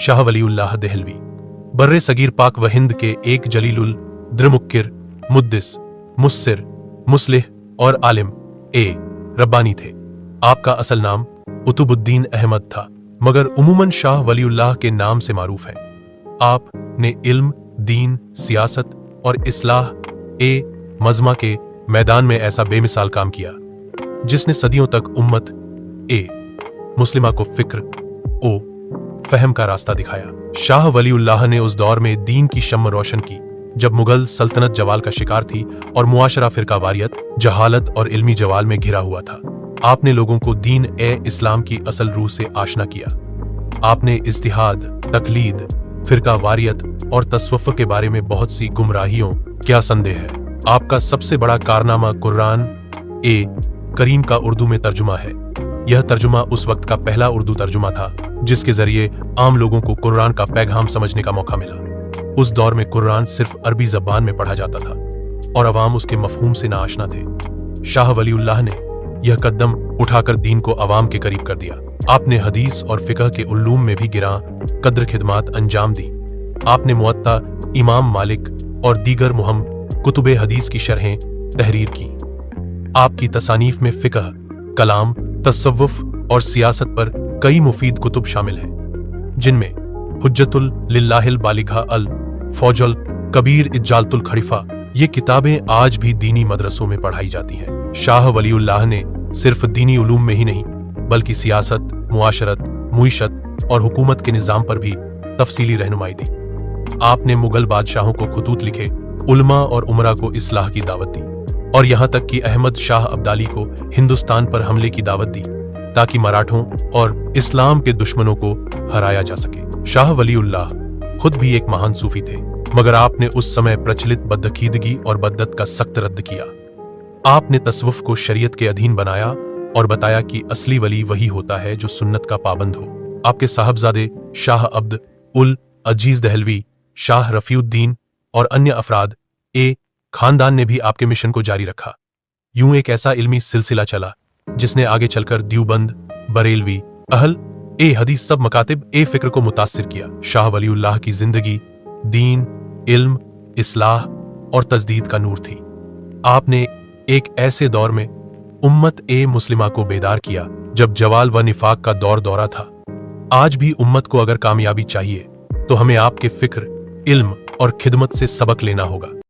शाह वलीउल्लाह देहलवी बर्रे सगीर पाक व हिंद के एक जलीलुल द्रमुक्किर, मुद्दिस, मुस्सिर, मुस्लिह और आलिम रब्बानी थे। आपका असल नाम उतुबुद्दीन अहमद था, मगर उमूमन शाह वलीउल्लाह के नाम से मारूफ है। आपने इल्म, दीन, सियासत और इस्लाह मजमा के मैदान में ऐसा बेमिसाल काम किया जिसने सदियों तक उम्मत मुस्लिमा को फिक्र फहम का रास्ता दिखाया। शाह वलीउल्लाह ने उस दौर में दीन की शम्म रोशन की जब मुगल सल्तनत जवाल का शिकार थी और मुआशरा फिरकावारियत, जहालत और इल्मी जवाल में घिरा हुआ था। आपने लोगों को दीन इस्लाम की असल रूह से आशना किया। आपने इज्तिहाद, तकलीद, फिरकावारियत और तस्वुफ के बारे में बहुत सी गुमराहियों, क्या संदेह है। आपका सबसे बड़ा कारनामा कुरान करीम का उर्दू में तर्जुमा है। यह तर्जुमा उस वक्त का पहला उर्दू तर्जुमा था जिसके जरिए आम लोगों को कुरान का पैगाम समझने का मौका मिला। उस दौर में कुरान सिर्फ अरबी जबान में पढ़ा जाता था और अवाम उसके मफहूम से नाआशना थे। शाह वलीउल्लाह ने यह कदम उठाकर दीन को अवाम के करीब कर दिया। आपने हदीस और फिकह के उल्लूम में भी गिरां कद्र खिदमात अंजाम दी। आपने मुअत्ता, इमाम मालिक और दीगर मुहम कुतुबे हदीस की शरहें तहरीर की। आपकी तसानीफ में फिकह, कलाम, तसव्वुफ और सियासत पर कई मुफीद कुतुब शामिल हैं, जिनमें हुज्जतुल लिल्लाहिल बालिगा अल फौजुल कबीर इज्जालतुल खरीफा। ये किताबें आज भी दीनी मदरसों में पढ़ाई जाती हैं। शाह वलीउल्लाह ने सिर्फ दीनी उलूम में ही नहीं बल्कि सियासत, मुआशरत, मुईशत और हुकूमत के निज़ाम पर भी तफसीली रहनुमाई दी। आपने मुगल बादशाहों को खुतूत लिखे, उलमा और उमरा को इस्लाह की दावत दी और यहाँ तक कि अहमद शाह अब्दाली को हिंदुस्तान पर हमले की दावत दी ताकि मराठों और इस्लाम के दुश्मनों को हराया जा सके। शाह वलीउल्लाह खुद भी एक महान सूफी थे, मगर आपने उस समय प्रचलित बदअकीदगी और बद्दत का सख्त रद्द किया। आपने तस्वुफ को शरीयत के अधीन बनाया और बताया कि असली वली वही होता है जो सुन्नत का पाबंद हो। आपके साहबजादे शाह अब्द उल अजीज दहलवी, शाह रफीउद्दीन और अन्य अफराद खानदान ने भी आपके मिशन को जारी रखा। यूं एक ऐसा इल्मी सिलसिला चला जिसने आगे चलकर द्यूबंद, बरेलवी, अहल हदीस सब मकातिब फिक्र को मुतासिर किया। शाह वलीउल्लाह की जिंदगी दीन, इल्म, इस्लाह और तजदीद का नूर थी। आपने एक ऐसे दौर में उम्मत मुस्लिमा को बेदार किया जब जवाल व निफाक का दौरा था। आज भी उम्मत को अगर कामयाबी चाहिए तो हमें आपके फिक्र, इल्म और खिदमत से सबक लेना होगा।